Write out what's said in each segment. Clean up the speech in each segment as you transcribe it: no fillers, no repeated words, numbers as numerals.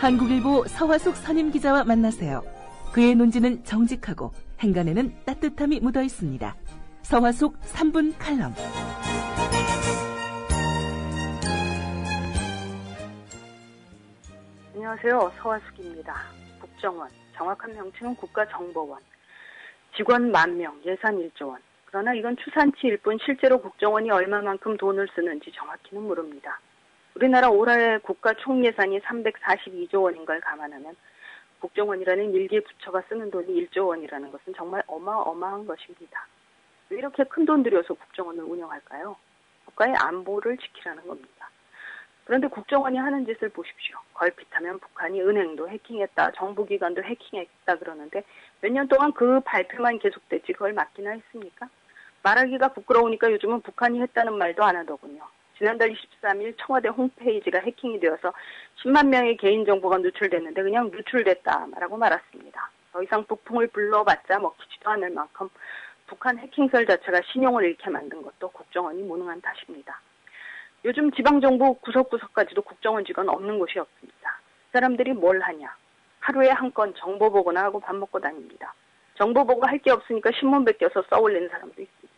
한국일보 서화숙 선임기자와 만나세요. 그의 논지는 정직하고 행간에는 따뜻함이 묻어 있습니다. 서화숙 3분 칼럼. 안녕하세요. 서화숙입니다. 국정원, 정확한 명칭은 국가정보원. 직원 10,000명, 예산 1조 원. 그러나 이건 추산치일 뿐 실제로 국정원이 얼마만큼 돈을 쓰는지 정확히는 모릅니다. 우리나라 올해 국가 총예산이 342조 원인 걸 감안하면 국정원이라는 일개 부처가 쓰는 돈이 1조 원이라는 것은 정말 어마어마한 것입니다. 왜 이렇게 큰 돈 들여서 국정원을 운영할까요? 국가의 안보를 지키라는 겁니다. 그런데 국정원이 하는 짓을 보십시오. 걸핏하면 북한이 은행도 해킹했다, 정부기관도 해킹했다 그러는데 몇 년 동안 그 발표만 계속됐지 그걸 막기나 했습니까? 말하기가 부끄러우니까 요즘은 북한이 했다는 말도 안 하더군요. 지난달 23일 청와대 홈페이지가 해킹이 되어서 10만 명의 개인정보가 누출됐는데 그냥 누출됐다 말하고 말았습니다. 더 이상 북풍을 불러봤자 먹히지도 않을 만큼 북한 해킹설 자체가 신용을 잃게 만든 것도 국정원이 무능한 탓입니다. 요즘 지방정부 구석구석까지도 국정원 직원 없는 곳이 없습니다. 사람들이 뭘 하냐? 하루에 한 건 정보 보고나 하고 밥 먹고 다닙니다. 정보 보고 할 게 없으니까 신문 베껴서 써올리는 사람도 있습니다.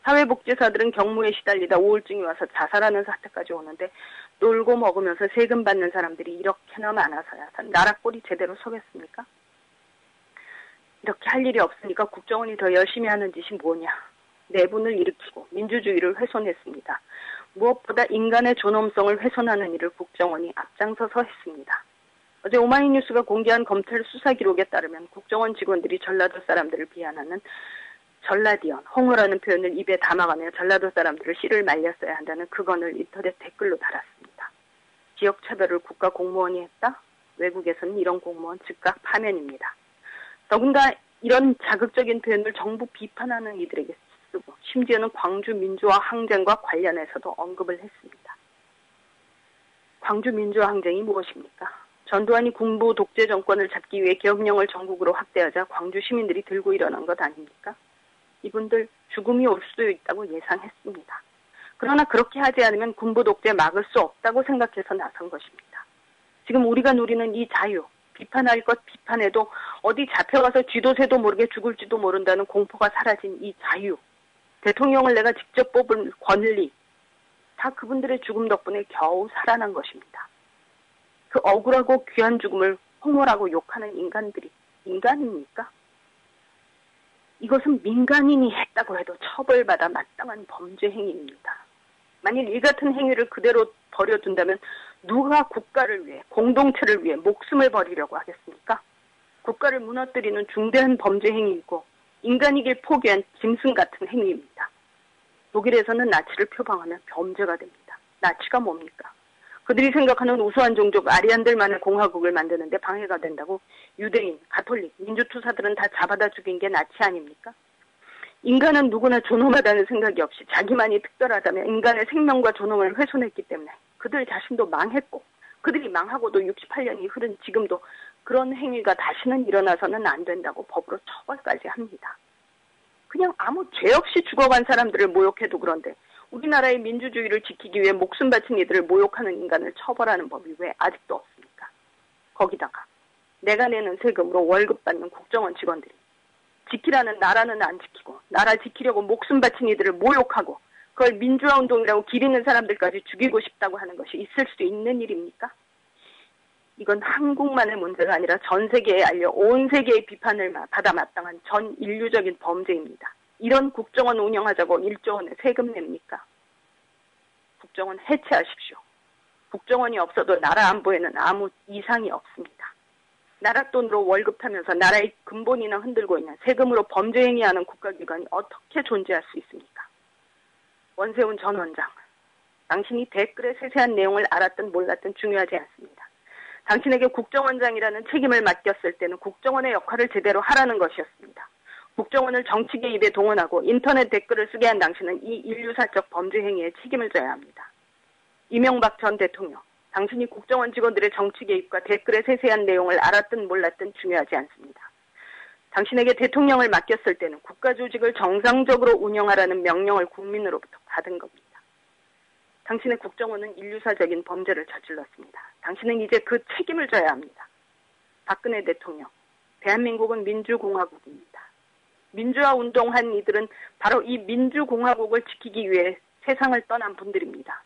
사회복지사들은 경무에 시달리다 우울증이 와서 자살하는 사태까지 오는데 놀고 먹으면서 세금 받는 사람들이 이렇게나 많아서야 나라 꼴이 제대로 서겠습니까? 이렇게 할 일이 없으니까 국정원이 더 열심히 하는 짓이 뭐냐? 내분을 일으키고 민주주의를 훼손했습니다. 무엇보다 인간의 존엄성을 훼손하는 일을 국정원이 앞장서서 했습니다. 어제 오마이뉴스가 공개한 검찰 수사 기록에 따르면 국정원 직원들이 전라도 사람들을 비난하는 전라디언, 홍어라는 표현을 입에 담아가며 전라도 사람들을 씨를 말렸어야 한다는 그건을 인터넷 댓글로 달았습니다. 지역차별을 국가 공무원이 했다? 외국에서는 이런 공무원 즉각 파면입니다. 더군다나 이런 자극적인 표현을 정부 비판하는 이들에게 쓰고 심지어는 광주 민주화 항쟁과 관련해서도 언급을 했습니다. 광주 민주화 항쟁이 무엇입니까? 전두환이 군부 독재 정권을 잡기 위해 계엄령을 전국으로 확대하자 광주 시민들이 들고 일어난 것 아닙니까? 이분들 죽음이 올 수도 있다고 예상했습니다. 그러나 그렇게 하지 않으면 군부 독재 막을 수 없다고 생각해서 나선 것입니다. 지금 우리가 누리는 이 자유, 비판할 것 비판해도 어디 잡혀가서 쥐도 새도 모르게 죽을지도 모른다는 공포가 사라진 이 자유, 대통령을 내가 직접 뽑을 권리, 다 그분들의 죽음 덕분에 겨우 살아난 것입니다. 그 억울하고 귀한 죽음을 홍보라고 욕하는 인간들이 인간입니까? 이것은 민간인이 했다고 해도 처벌받아 마땅한 범죄 행위입니다. 만일 이 같은 행위를 그대로 버려둔다면 누가 국가를 위해, 공동체를 위해 목숨을 버리려고 하겠습니까? 국가를 무너뜨리는 중대한 범죄 행위이고 인간이길 포기한 짐승 같은 행위입니다. 독일에서는 나치를 표방하면 범죄가 됩니다. 나치가 뭡니까? 그들이 생각하는 우수한 종족 아리안들만의 공화국을 만드는데 방해가 된다고 유대인, 가톨릭, 민주투사들은 다 잡아다 죽인 게 나치 아닙니까? 인간은 누구나 존엄하다는 생각이 없이 자기만이 특별하다며 인간의 생명과 존엄을 훼손했기 때문에 그들 자신도 망했고 그들이 망하고도 68년이 흐른 지금도 그런 행위가 다시는 일어나서는 안 된다고 법으로 처벌까지 합니다. 그냥 아무 죄 없이 죽어간 사람들을 모욕해도 그런데 우리나라의 민주주의를 지키기 위해 목숨 바친 이들을 모욕하는 인간을 처벌하는 법이 왜 아직도 없습니까? 거기다가 내가 내는 세금으로 월급 받는 국정원 직원들이 지키라는 나라는 안 지키고 나라 지키려고 목숨 바친 이들을 모욕하고 그걸 민주화운동이라고 기리는 사람들까지 죽이고 싶다고 하는 것이 있을 수 있는 일입니까? 이건 한국만의 문제가 아니라 전 세계에 알려 온 세계의 비판을 받아 마땅한 전 인류적인 범죄입니다. 이런 국정원 운영하자고 1조 원의 세금 냅니까? 국정원 해체하십시오. 국정원이 없어도 나라 안보에는 아무 이상이 없습니다. 나라 돈으로 월급 타면서 나라의 근본이나 흔들고 있는 세금으로 범죄 행위하는 국가기관이 어떻게 존재할 수 있습니까? 원세훈 전 원장, 당신이 댓글의 세세한 내용을 알았든 몰랐든 중요하지 않습니다. 당신에게 국정원장이라는 책임을 맡겼을 때는 국정원의 역할을 제대로 하라는 것이었습니다. 국정원을 정치 개입에 동원하고 인터넷 댓글을 쓰게 한 당신은 이 인류사적 범죄 행위에 책임을 져야 합니다. 이명박 전 대통령, 당신이 국정원 직원들의 정치 개입과 댓글의 세세한 내용을 알았든 몰랐든 중요하지 않습니다. 당신에게 대통령을 맡겼을 때는 국가 조직을 정상적으로 운영하라는 명령을 국민으로부터 받은 겁니다. 당신의 국정원은 인류사적인 범죄를 저질렀습니다. 당신은 이제 그 책임을 져야 합니다. 박근혜 대통령, 대한민국은 민주공화국입니다. 민주화 운동한 이들은 바로 이 민주공화국을 지키기 위해 세상을 떠난 분들입니다.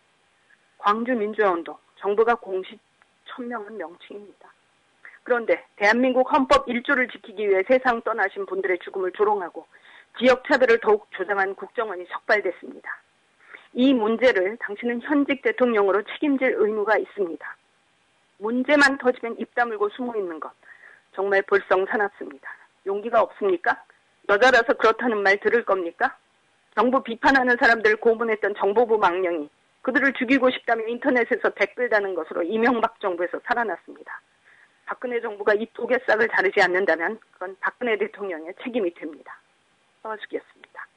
광주 민주화 운동, 정부가 공식 천명한 명칭입니다. 그런데 대한민국 헌법 1조를 지키기 위해 세상 떠나신 분들의 죽음을 조롱하고 지역차별을 더욱 조장한 국정원이 적발됐습니다. 이 문제를 당신은 현직 대통령으로 책임질 의무가 있습니다. 문제만 터지면 입 다물고 숨어있는 것 정말 볼썽사납습니다. 용기가 없습니까? 여자라서 그렇다는 말 들을 겁니까? 정부 비판하는 사람들을 고문했던 정보부 망령이 그들을 죽이고 싶다면 인터넷에서 댓글 다는 것으로 이명박 정부에서 살아났습니다. 박근혜 정부가 이 독의 싹을 자르지 않는다면 그건 박근혜 대통령의 책임이 됩니다. 서울시였습니다.